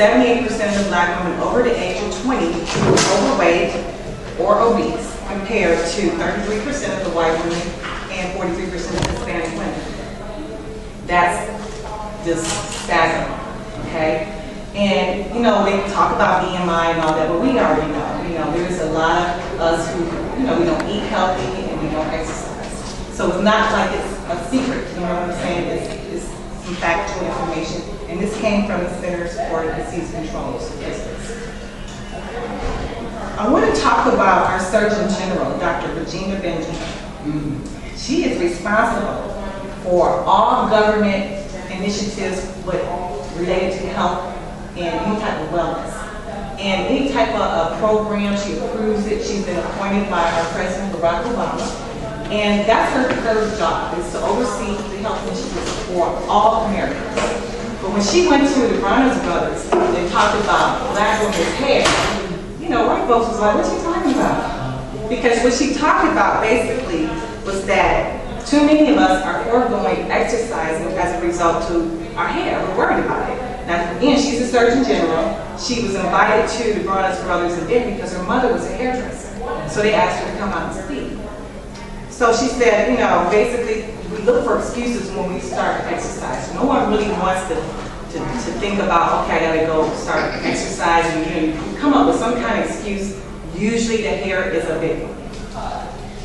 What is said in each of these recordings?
78% of the black women over the age of 20 who were overweight or obese, compared to 33% of the white women and 43% of Hispanic women. That's just staggering, okay? And, you know, they talk about BMI and all that, but we already know, there's a lot of us who, we don't eat healthy and we don't exercise. So it's not like it's a secret, you know what I'm saying? It's some factual information. And this came from the Centers for Disease Control statistics. I want to talk about our Surgeon General, Dr. Regina Benjamin. She is responsible for all government initiatives related to health and any type of wellness. And any type of program, she approves it. She's been appointed by our President, Barack Obama. And that's her job, is to oversee the health initiatives for all Americans. But when she went to the Bronner's Brothers, they talked about black women's hair. White folks was like, what's she talking about? Because what she talked about basically was that too many of us are foregoing exercising as a result to our hair. We're worried about it. Now, again, she's a Surgeon General. She was invited to the Bronner's Brothers event because her mother was a hairdresser. So they asked her to come out and speak. So she said, basically, we look for excuses when we start exercising. No one really wants to think about, okay, I gotta go start exercising. You come up with some kind of excuse. Usually the hair is a big one.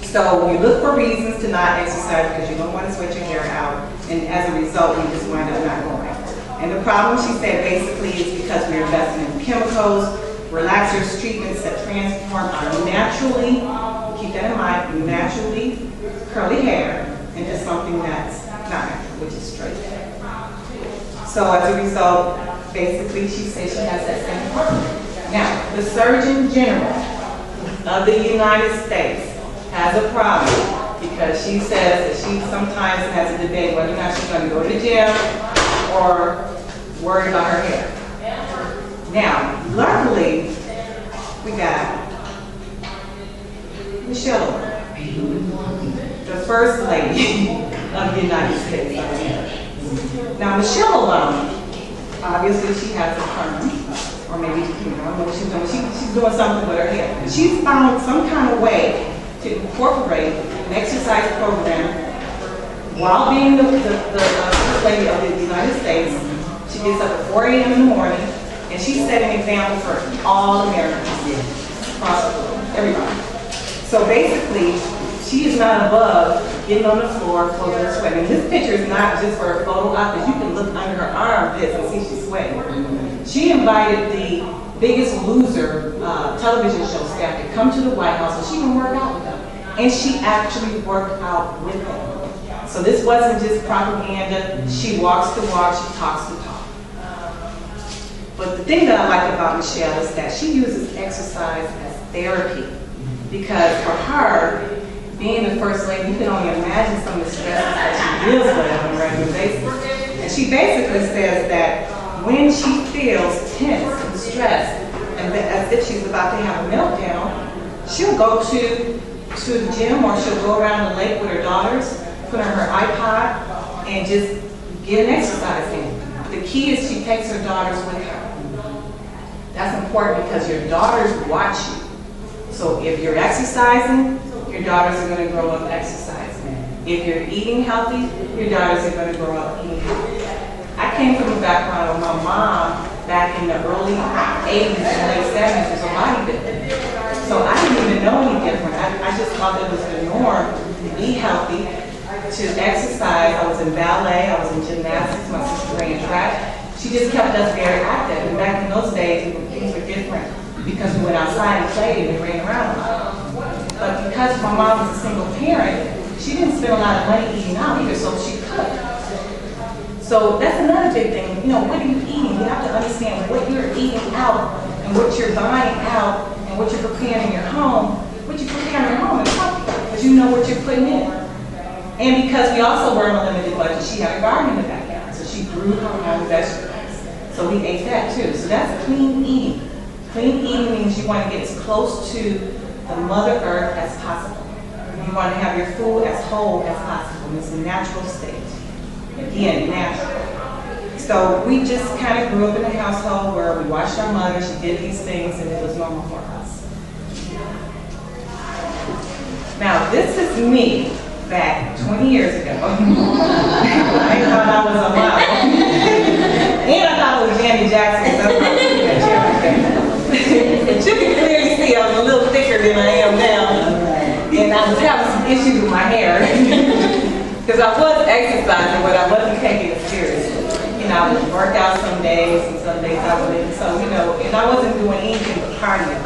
So you look for reasons to not exercise because you don't want to sweat your hair out. And as a result, you just wind up not going. And the problem, she said, basically is because we're investing in chemicals, relaxers, treatments that transform our naturally, keep that in mind, naturally curly hair into something that's not natural, which is straight hair. So as a result, basically, she says she has that same problem. Now, the Surgeon General of the United States has a problem because she says that she sometimes has a debate whether or not she's going to go to the gym or worry about her hair. Now, luckily, we got Michelle Obama, the First Lady of the United States. Now, Michelle Obama, obviously she has a perm, or maybe, I don't know what she's doing. She's doing something with her hair. She's found some kind of way to incorporate an exercise program while being the First Lady of the United States. She gets up at 4 a.m. in the morning, and she's setting an example for all Americans across the world, everybody. So basically, she is not above getting on the floor, closing her sweat. And this picture is not just for a photo op, because you can look under her armpits and see she's sweating. She invited the Biggest Loser television show staff to come to the White House so she can work out with them. And she actually worked out with them. So this wasn't just propaganda. She walks the walk, she talks the talk. But the thing that I like about Michelle is that she uses exercise as therapy. Because for her, being the First Lady, you can only imagine some of the stresses that she deals with on a regular basis. And she basically says that when she feels tense and stressed, and as if she's about to have a meltdown, she'll go to the gym or she'll go around the lake with her daughters, put on her iPod, and just get an exercise in. The key is she takes her daughters with her. That's important because your daughters watch you. So if you're exercising, your daughters are going to grow up exercising. If you're eating healthy, your daughters are going to grow up eating healthy. I came from a background of my mom back in the early 80s and late 70s was a bodybuilder. So I didn't even know any different. I just thought it was the norm to eat healthy, to exercise. I was in ballet, I was in gymnastics, my sister ran track. She just kept us very active. And back in those days, things were different because we went outside and played and ran around a lot. But because my mom was a single parent, she didn't spend a lot of money eating out either, so she cooked. So that's another big thing. What are you eating? You have to understand what you're eating out and what you're buying out and what you're preparing in your home. What you prepare in your home is healthy because you know what you're putting in. And because we also were on a limited budget, she had a garden in the backyard, so she grew her own vegetables. So we ate that too. So that's clean eating. Clean eating means you want to get as close to the Mother Earth as possible. You want to have your food as whole as possible in its natural state. Again, natural. So we just kind of grew up in a household where we watched our mother, she did these things, and it was normal for us. Now, this is me back 20 years ago. I thought I was a model. And I thought it was Janet Jackson. That's why I was looking at you. But you can clearly see I was a little thicker than I am now. And I was having some issues with my hair. Because I was exercising, but I wasn't taking it seriously. You know, I would work out some days, and some days I wouldn't. So, you know, and I wasn't doing anything but cardio.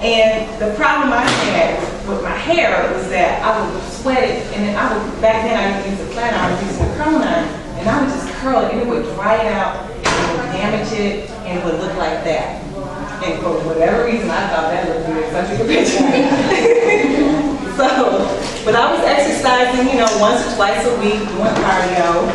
And the problem I had with my hair was that I would sweat it, and then back then I didn't use a flat iron, I was using a curling iron, and I would just curl it, and it would dry it out, and it would damage it, and it would look like that. And for whatever reason, I thought that looked good, so I took a picture. But I was exercising, you know, once or twice a week, doing cardio.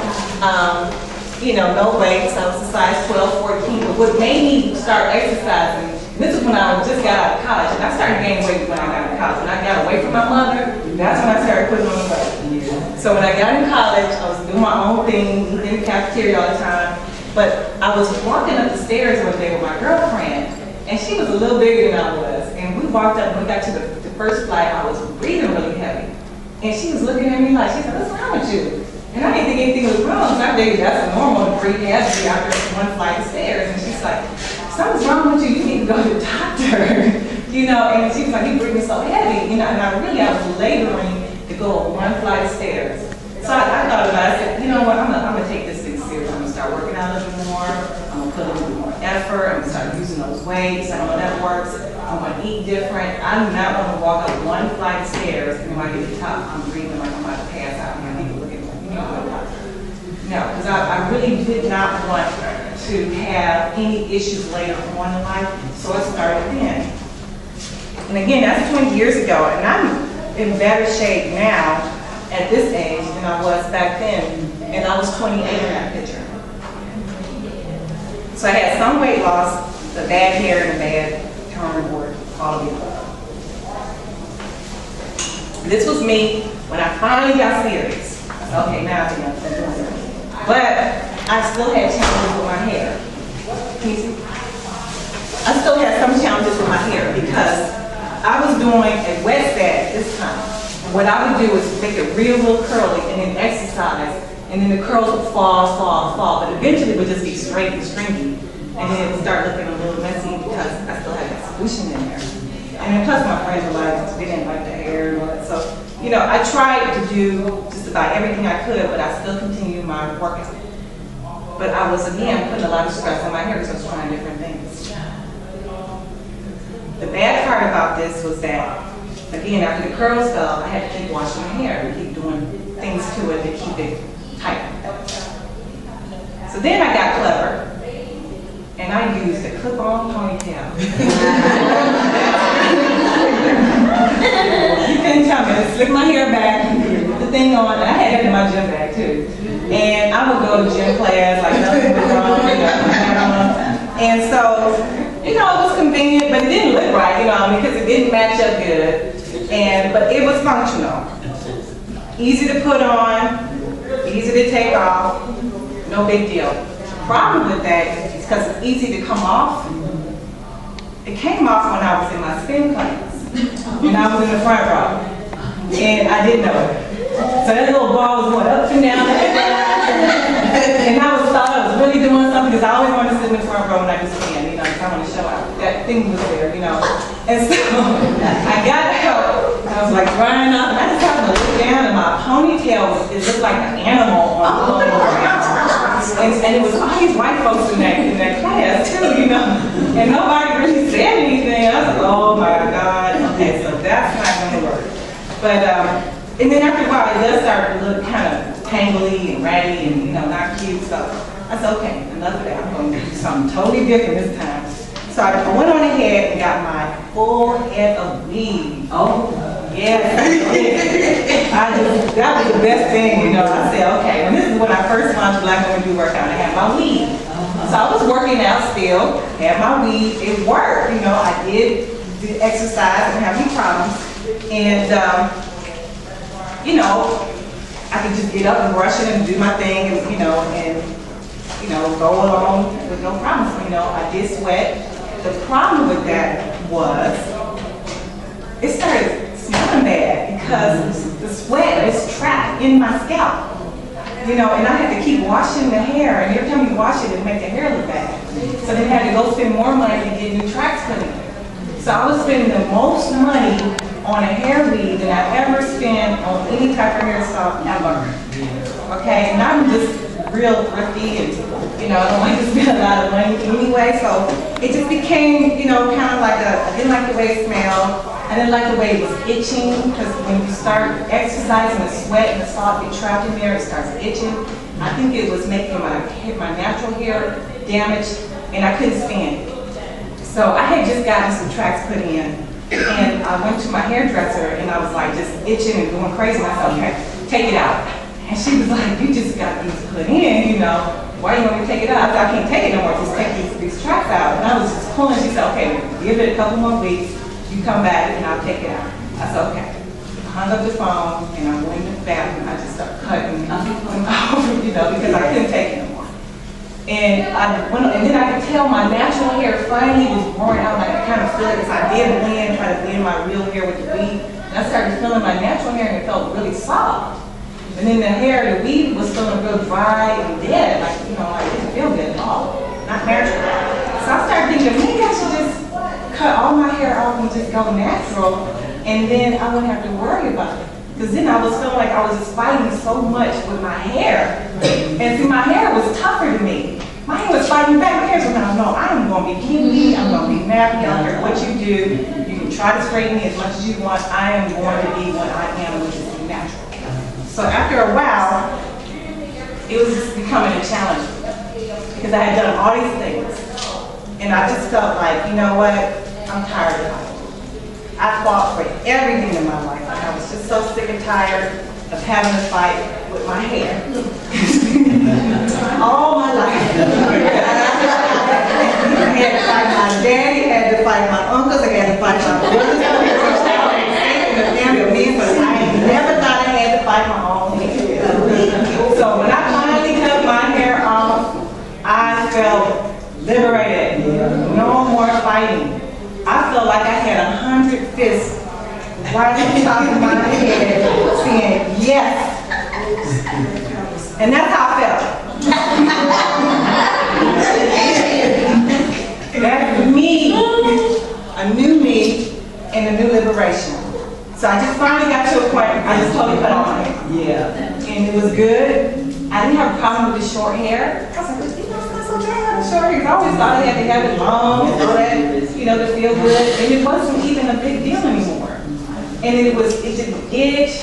You know, no weights. I was a size 12, 14. But what made me start exercising, this is when I just got out of college, and I started gaining weight when I got out of college. When I got away from my mother, that's when I started putting on the weight. So when I got in college, I was doing my own thing, eating in the cafeteria all the time. But I was walking up the stairs one day with my girlfriend, and she was a little bigger than I was. And we walked up, and we got to the first flight. I was breathing really heavy. And she was looking at me like, she said, "What's wrong with you?" And I didn't think anything was wrong. So I figured that's normal to breathe heavy after one flight of stairs. And she's like, "Something's wrong with you. You need to go to the doctor." You know, and she was like, "You breathing so heavy." You know, and I was laboring to go up one flight of stairs. So I thought about it. I said, you know what, I'm gonna take this thing serious. I'm gonna start working out a little bit more. I'm gonna put a little bit more effort. I'm gonna start using those weights. I know that works. I'm gonna eat different. I do not want to walk up one flight of stairs and when I get to the top, I'm breathing like I'm about to pass out. And people look at me, you know, no, because I really did not want to have any issues later on in life, so I started then. And again, that's 20 years ago, and I'm in better shape now at this age than I was back then, and I was 28 in that picture. So I had some weight loss, the bad hair and the bad turn board, all of the above. This was me when I finally got serious. I said, okay, now I think I'm doing it. But I still had challenges with my hair. Can you see? I still had some challenges with my hair because I was doing a wet set this time. And what I would do is make it real curly and then exercise, and then the curls would fall, but eventually it would just be straight and stringy. And then it would start looking a little messy because I still had that solution in there. And then plus my friends were like, they didn't like the hair and all that. So, you know, I tried to do just about everything I could, but I still continued my workout. But I was, again, putting a lot of stress on my hair because I was trying different things. The bad part about this was that, again, after the curls fell, I had to keep washing my hair and keep doing things to it to keep it tight. So then I got clever, and I used a clip-on ponytail. You couldn't tell me. I slicked my hair back, put the thing on, and I had it in my gym bag too. And I would go to gym class like nothing was wrong, you know. And so, you know, it was convenient, but it didn't look right, you know, because it didn't match up good. But it was functional. Easy to put on, easy to take off, no big deal. The problem with that is because it's easy to come off. It came off when I was in my spin class. And I was in the front row. And I didn't know it. So that little ball was going up and down. And I thought I was really doing something because I always wanted to sit in the front row when I do spin, you know, because I want to show out. That thing was there, you know. And so I got out. I was like drying up, and I just happened to look down, and my ponytail, it looked like an animal on the floor. And it was all these white folks in that class too, you know. And nobody really said anything. I was like, oh my God, okay, so that's not going to work. But, and then after a while, it does start to look kind of tangly and ratty and, you know, not cute. So I said, okay, enough of that. I'm going to do something totally different this time. So I went on ahead and got my full head of weave. Oh, yes. That was the best thing, you know. I said, okay, and this is when I first launched Black Women Do Workout. I had my weave. So I was working out still, had my weave. It worked, you know. I did exercise, didn't have any problems. And, you know, I could just get up and brush it and do my thing, and, you know, and go along with no problems. I did sweat. The problem with that was it started smelling bad because the sweat is trapped in my scalp. And I had to keep washing the hair, and every time you wash it make the hair look bad. So then I had to go spend more money to get new tracks put in. So I was spending the most money on a hair weave than I ever spent on any type of hairstyle ever. Okay, and I'm just real thrifty, and I don't like to spend a lot of money anyway. So it just became, kind of like I didn't like the way it smelled. I didn't like the way it was itching, because when you start exercising, the sweat and the salt get trapped in there, it starts itching. I think it was making my natural hair damaged, and I couldn't stand it. So I had just gotten some tracks put in, and I went to my hairdresser, and I was like just itching and going crazy. And I said, okay, take it out. And she was like, you just got these put in, why do you want me to take it out? I said, I can't take it no more, just take these tracks out. And I was just pulling. She said, okay, give it a couple more weeks. You come back and I'll take it out. I said, okay. I hung up the phone and I went in the bathroom. I just started cutting because I couldn't take it no more. And then I could tell my natural hair finally was growing out. I could kind of feel it because I did try to blend my real hair with the weave. And I started feeling my natural hair and it felt really soft. And then the weave was feeling real dry and dead. I didn't feel good at all. Not natural. So I started thinking, maybe I should just cut all my hair off and just go natural, and then I wouldn't have to worry about it. Because then I was feeling like I was just fighting so much with my hair. And see, my hair was tougher than me. My hair was fighting back. My hair was like, no, I'm going to be kinky, I'm going to be nappy, I don't care what you do. You can try to straighten me as much as you want. I am going to be what I am, which is natural. So after a while, it was just becoming a challenge because I had done all these things. And I just felt like, you know what, I'm tired of it. I fought for everything in my life. I was just so sick and tired of having to fight with my hair. All my life. I had to fight my daddy, I had to fight my uncles, I had to fight my brothers. In the family of men, but I never thought I had to fight my own hair. So when I finally cut my hair off, I felt liberated. No more fighting. I felt like I had 100 fists right on top of my head saying yes. And that's how I felt. That's me, a new me, and a new liberation. So I just finally got to a point, I just totally cut off my hair. Yeah. And it was good. I didn't have a problem with the short hair. I was like, it's okay to have short hair. I always thought I had to have it long and all that, to feel good. And it wasn't even a big deal anymore. And it didn't itch.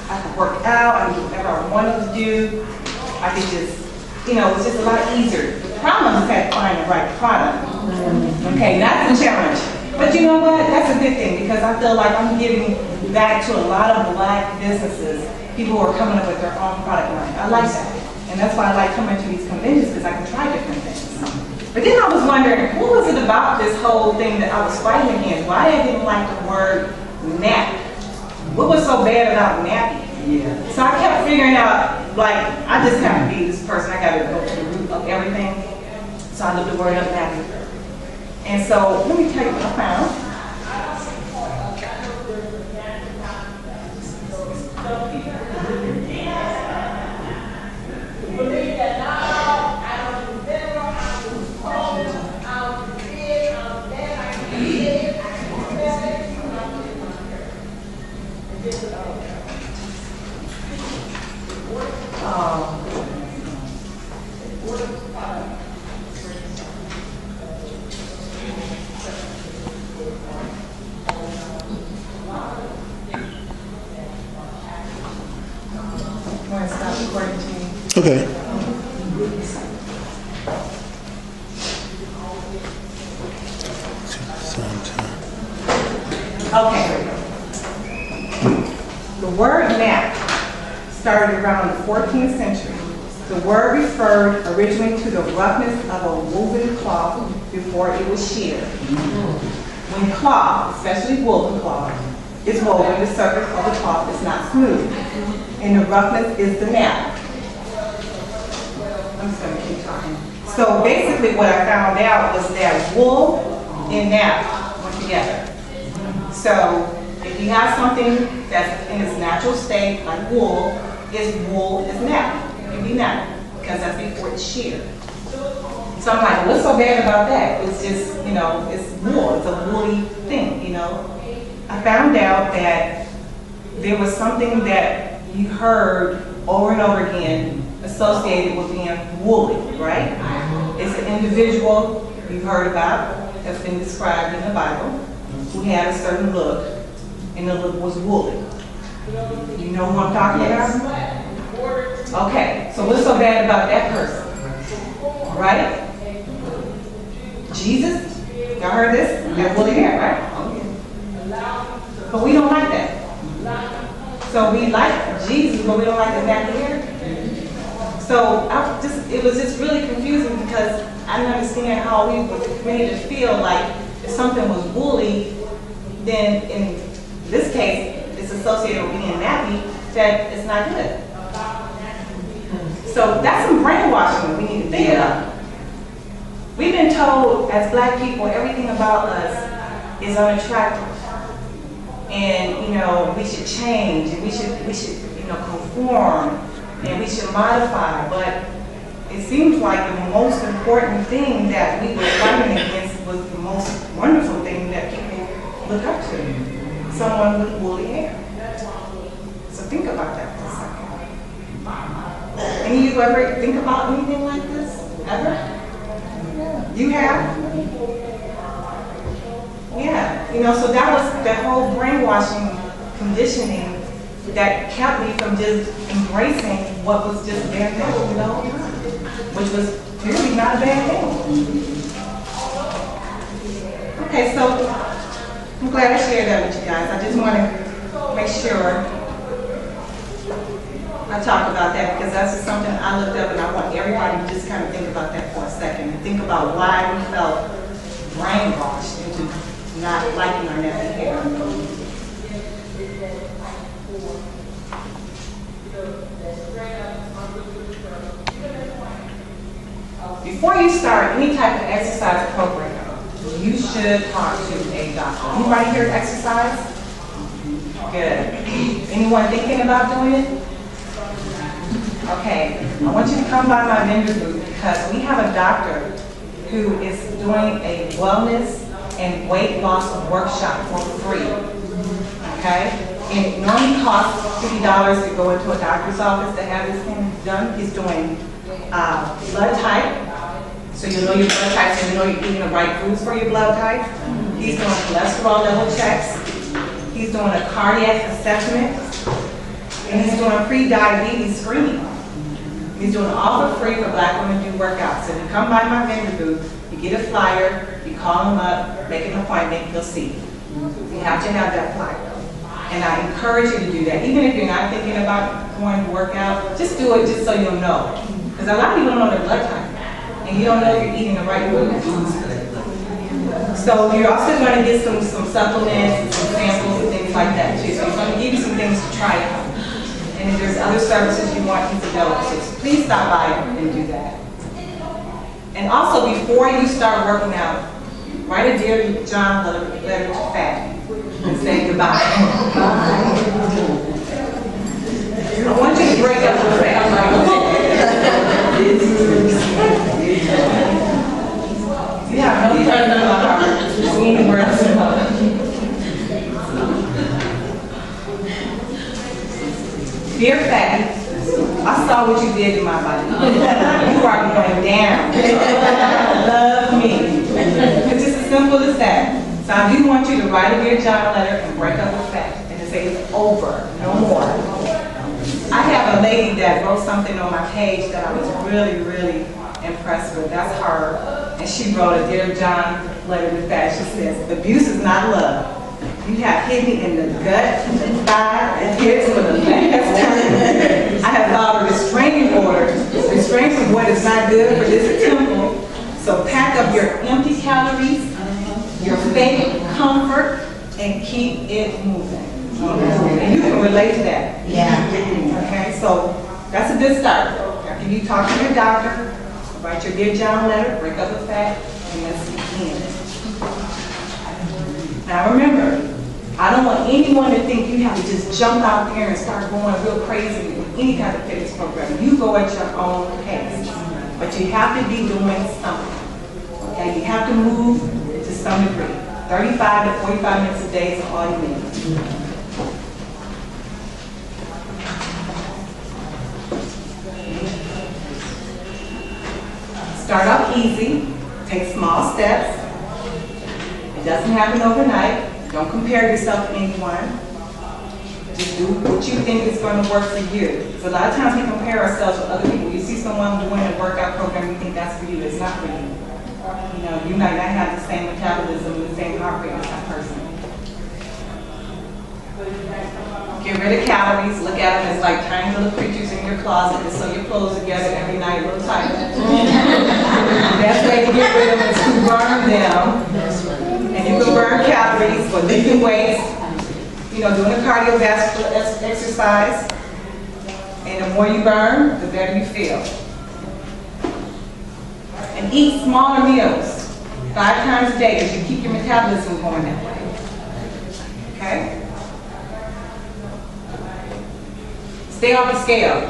I could work out. I could do whatever I wanted to do. I could just, it was just a lot easier. The problem is I had to find the right product. Okay, that's the challenge. But you know what? That's a good thing because I feel like I'm giving back to a lot of Black businesses. People who are coming up with their own product line. I like that. And that's why I like coming to these conventions because I can try different things. But then I was wondering, what was it about this whole thing that I was fighting against? Why I didn't like the word nappy? What was so bad about nappy? Yeah. So I kept figuring out, I just have to be this person. I got to go to the root of everything. So I looked the word up nappy. And so let me tell you what I found. Okay. Okay. The word nap started around the 14th century. The word referred originally to the roughness of a woven cloth before it was sheared. When cloth, especially woven cloth, is woven, the surface of the cloth is not smooth, and the roughness is the nap. I'm just going to keep talking. So basically what I found out was that wool and nap went together. So if you have something that's in its natural state, like wool is nap. It can be nap, because that's before it's sheared. So I'm like, what's so bad about that? It's just, it's wool. It's a woolly thing, I found out that there was something that you heard over and over again associated with being woolly, right? It's an individual you've heard about that's been described in the Bible who had a certain look, and the look was woolly. You know who I'm talking about? Okay, so what's so bad about that person? Right? Jesus, y'all heard this? Got woolly hair, right? But we don't like that. So we like Jesus, but we don't like his nappy hair. So it was just really confusing because I didn't understand how we were made to feel like if something was woolly, then in this case, it's associated with being nappy, that it's not good. So that's some brainwashing we need to think about. We've been told as black people everything about us is unattractive. And we should change, and we should conform, and we should modify. But it seems like the most important thing that we were fighting against was the most wonderful thing that people look up to. Someone with woolly hair. So think about that for a second. Any of you ever think about anything like this? Ever? You have? Yeah, so that was the whole brainwashing conditioning that kept me from just embracing what was just there now, which was really not a bad thing. Okay, so I'm glad I shared that with you guys. I just want to make sure I talk about that because that's just something I looked up, and I want everybody to just kind of think about that for a second and think about why we felt brainwashed into not liking our nappy hair. Before you start any type of exercise program, you should talk to a doctor. Anybody here exercise? Good. Anyone thinking about doing it? Okay, I want you to come by my vendor booth because we have a doctor who is doing a wellness and weight loss workshop for free, okay? And it normally costs $50 to go into a doctor's office to have this thing done. He's doing blood type, so you know your blood type, so you know you're eating the right foods for your blood type. He's doing cholesterol level checks. He's doing a cardiac assessment. And he's doing a pre-diabetes screening. He's doing all for free for black women to do workouts. So you come by my vendor booth, you get a flyer, you call him up, make an appointment, he'll see you. You have to have that flyer. And I encourage you to do that. Even if you're not thinking about going to work out, just do it just so you'll know. Because a lot of people don't know their blood type. And you don't know if you're eating the right foods. So you're also going to get some supplements and some samples and things like that too. So he's going to give you some things to try out. And if there's other services you want, he's available to. So please stop by and do that. And also, before you start working out, write a Dear John letter to Fatty and say goodbye. I want you to break up with Fatty. Yeah, no turning on my heart. Anywhere else in public. Dear Fatty, I saw what you did to my body. You are going down. Love me. It's just as simple as that. So I do want you to write a Dear John letter and break up with Fatty and to say it's over, no more. I have a lady that wrote something on my page that I was really, really impressed with. That's her. And she wrote a Dear John letter with that. She says, abuse is not love. You have hit me in the gut, the thigh, and hips for the last time. I have filed a restraining order. Restraint from what is not good for this temple. So pack up your empty calories, your fake comfort, and keep it moving. And you can relate to that. Yeah. Okay, so that's a good start. After you talk to your doctor, Write your Dear John letter, break up a fact, and let's begin. Now remember, I don't want anyone to think you have to just jump out there and start going real crazy with any kind of fitness program. You go at your own pace, but you have to be doing something. Okay, you have to move to some degree. 35 to 45 minutes a day is all you need. Start off easy, take small steps. It doesn't happen overnight. Don't compare yourself to anyone. Just do what you think is going to work for you. Because a lot of times we compare ourselves with other people. You see someone doing a workout program, you think that's for you. It's not for you. You know, you might not have the same metabolism, the same heart rate as that person. Get rid of calories. Look at them as like tiny little creatures in your closet that sew your clothes together every night a little tighter. The best way to get rid of them is to burn them. And you can burn calories for lifting weights, you know, doing a cardiovascular exercise. And the more you burn, the better you feel. And eat smaller meals 5 times a day as you keep your metabolism going that way. Okay? Stay off the scale.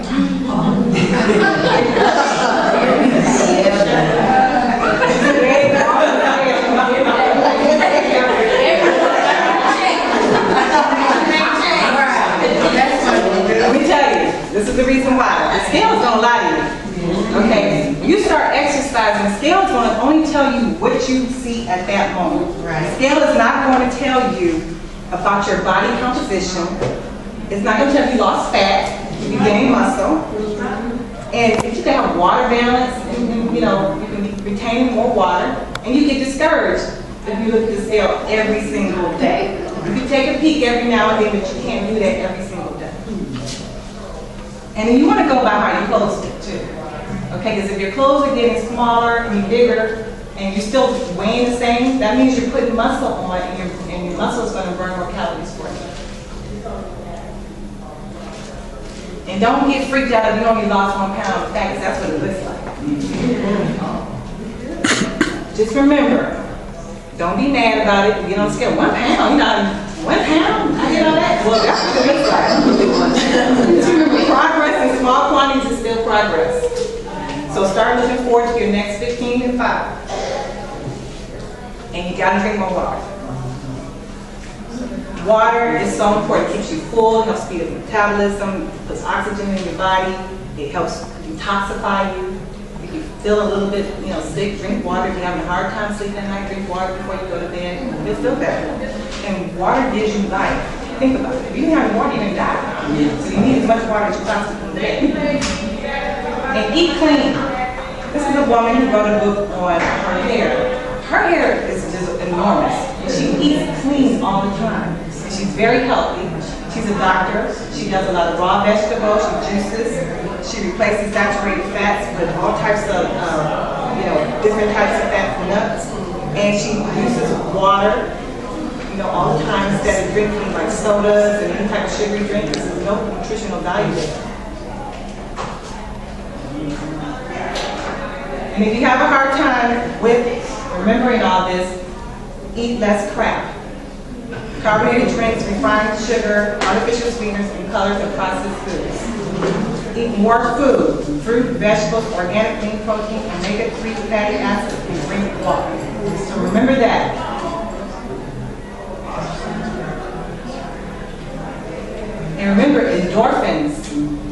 Let me tell you, this is the reason why. The scale's gonna lie to you. Okay? When you start exercising, the scale's gonna only tell you what you see at that moment. Right. The scale is not going to tell you about your body composition. It's not going to tell you lost fat, you gain muscle. And if you can have water balance, and, you know, you can be retaining more water, and you get discouraged if you look at the scale every single day. You can take a peek every now and then, but you can't do that every single day. And then you want to go by how your clothes fit too. Okay, because if your clothes are getting smaller and bigger, and you're still weighing the same, that means you're putting muscle on, and your muscle is going to burn more calories for you. And don't get freaked out if you only lost 1 pound of fat, because that's what it looks like. Just remember, don't be mad about it. Get on the scale, 1 pound, you know, 1 pound? I get all that? Well, that's what it looks like. Just remember, progress in small quantities is still progress. So start looking forward to your next 15 and 5. And you gotta drink more water. Water is so important. It keeps you full, helps speed up metabolism, puts oxygen in your body, it helps detoxify you. If you feel a little bit, you know, sick, drink water. If you're having a hard time sleeping at night, drink water before you go to bed. You'll feel better. And water gives you life. Think about it. If you didn't have water, you're gonna die. So you need as much water as you possibly can get. And eat clean. This is a woman who wrote a book on her hair. Her hair is just enormous. She eats clean all the time. She's very healthy. She's a doctor. She does a lot of raw vegetables. She juices. She replaces saturated fats with all types of, you know, different types of fats and nuts. And she uses water, you know, all the time instead of drinking like sodas and any type of sugary drink. There's no nutritional value there. And if you have a hard time with remembering all this, eat less crap. Carbonated drinks, refined sugar, artificial sweeteners, and colors, and processed foods. Eat more food, fruit, vegetables, organic lean protein, omega-3 fatty acids, and drink water. So remember that. And remember, endorphins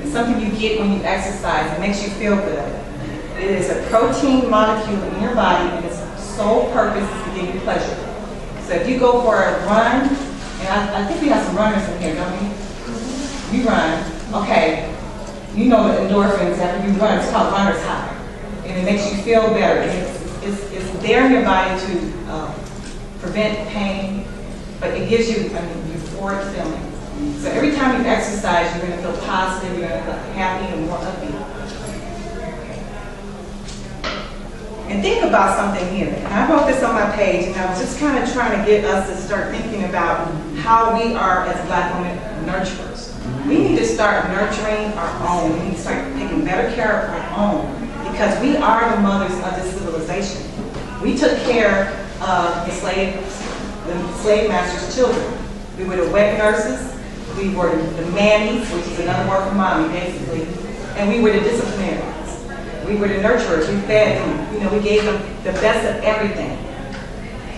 is something you get when you exercise. It makes you feel good. It is a protein molecule in your body, and its sole purpose is to give you pleasure. So if you go for a run, and I think we have some runners in here, don't we? You run, okay. You know the endorphins after you run, it's called runner's high. And it makes you feel better. It's there in your body to prevent pain, but it gives you an euphoric feeling. So every time you exercise, you're going to feel positive, you're going to feel happy and more upbeat. And think about something here. And I wrote this on my page, and I was just kind of trying to get us to start thinking about how we are, as Black women, nurturers. We need to start nurturing our own. We need to start taking better care of our own. because we are the mothers of this civilization. We took care of the slave master's children. We were the wet nurses, we were the mammies, which is another word for mommy, basically, and we were the disciplinarians. We were the nurturers, we fed them, you know, we gave them the best of everything.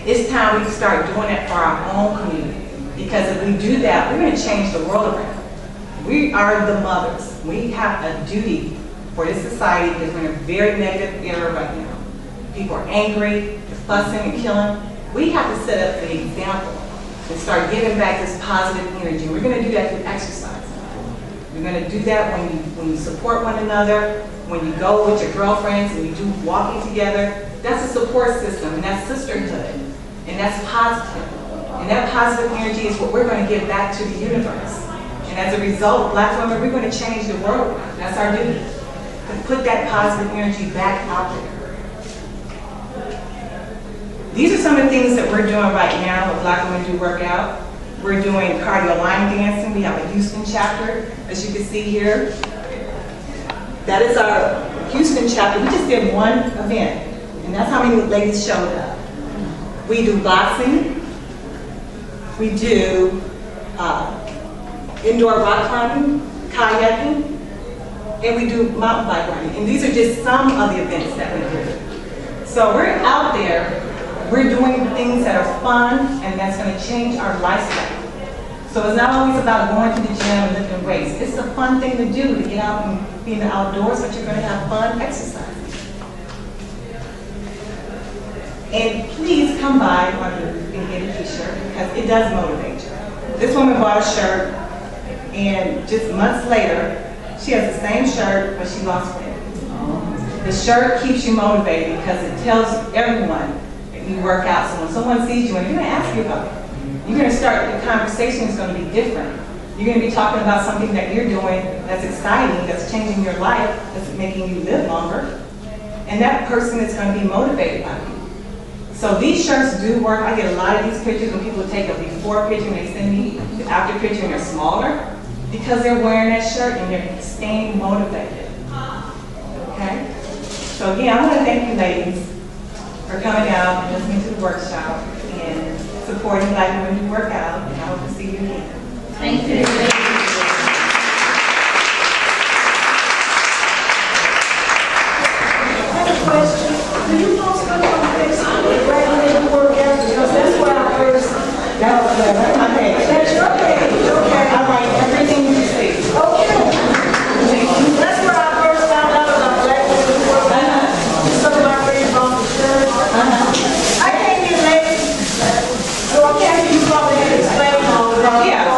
It's time we start doing that for our own community, because if we do that, we're going to change the world around. We are the mothers. We have a duty for this society because we're in a very negative era right now. People are angry, they're fussing and killing. We have to set up the example and start giving back this positive energy. We're going to do that through exercise. We're going to do that when you support one another, when you go with your girlfriends and you do walking together. That's a support system, and that's sisterhood, and that's positive. And that positive energy is what we're going to give back to the universe. And as a result, Black women, we're going to change the world. That's our duty, to put that positive energy back out there. These are some of the things that we're doing right now with Black Women Do Workout. We're doing cardio line dancing. We have a Houston chapter, as you can see here. That is our Houston chapter. We just did one event, and that's how many ladies showed up. We do boxing. We do indoor rock climbing, kayaking, and we do mountain bike riding. And these are just some of the events that we do. So we're out there, we're doing things that are fun, and that's going to change our lifestyle. So it's not always about going to the gym and lifting weights. It's a fun thing to do, to get out and be in the outdoors, but you're going to have fun exercising. And please come by and get a t-shirt, because it does motivate you. This woman bought a shirt, and just months later, she has the same shirt, but she lost weight. The shirt keeps you motivated because it tells everyone that you work out. So when someone sees you, and they're going to ask you about it, you're going to start, the conversation is going to be different. You're going to be talking about something that you're doing that's exciting, that's changing your life, that's making you live longer. And that person is going to be motivated by you. So these shirts do work. I get a lot of these pictures when people take a before picture and they send me the after picture and they're smaller, because they're wearing that shirt and they're staying motivated. Okay? So again, I want to thank you ladies for coming out and listening to the workshop and supporting Black Women Who Work Out, and I hope to see you again. Thank you. Question. Do you post stuff on Facebook, Black Women Who Work Out? Because that's where I first. That's my page. That's your page. Okay. I write everything you see. Okay. That's where I first found out about Black Women Who Work Out. Some of my friends on the shirt. I came in late, so I can't. You probably had to explain all that. Yeah.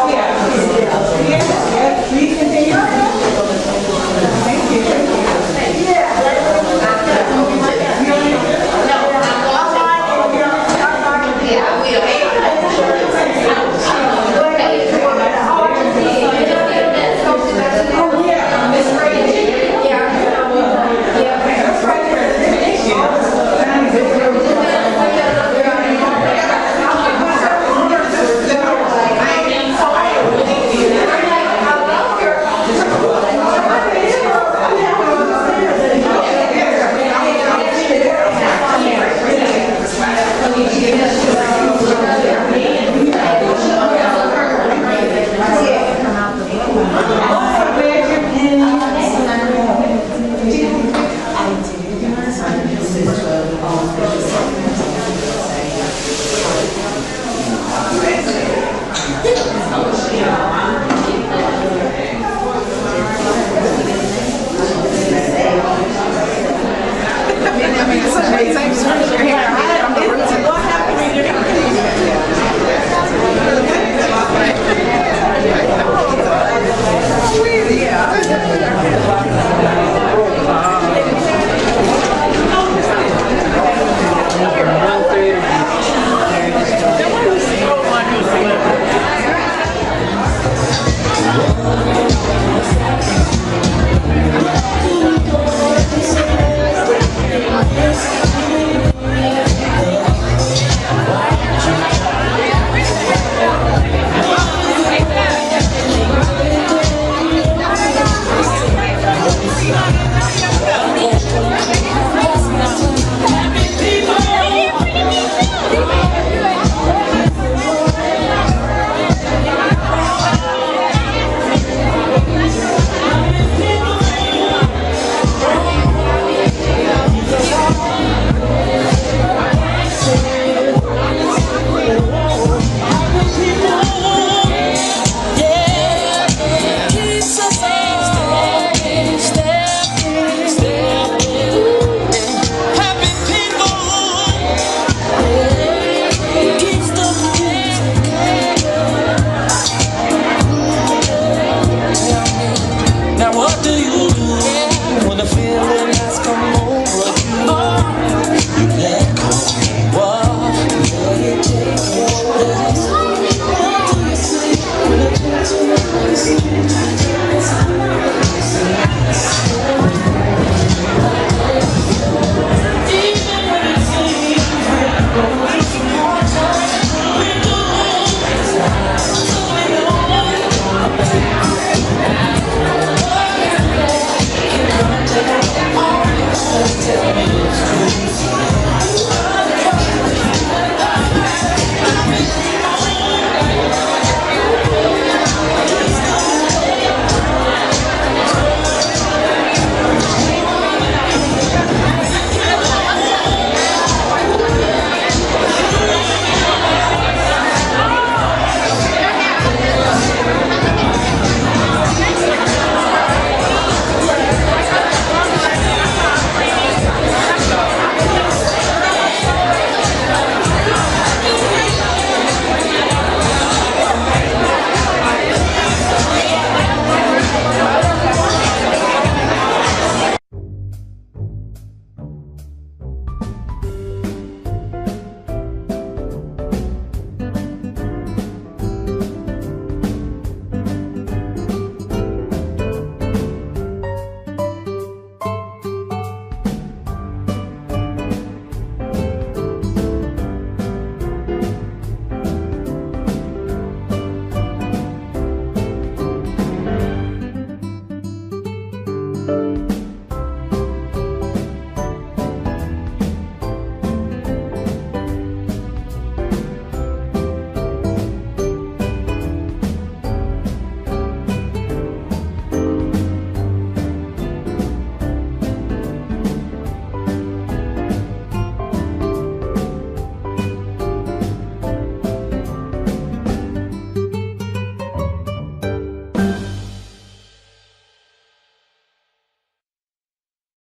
Obama.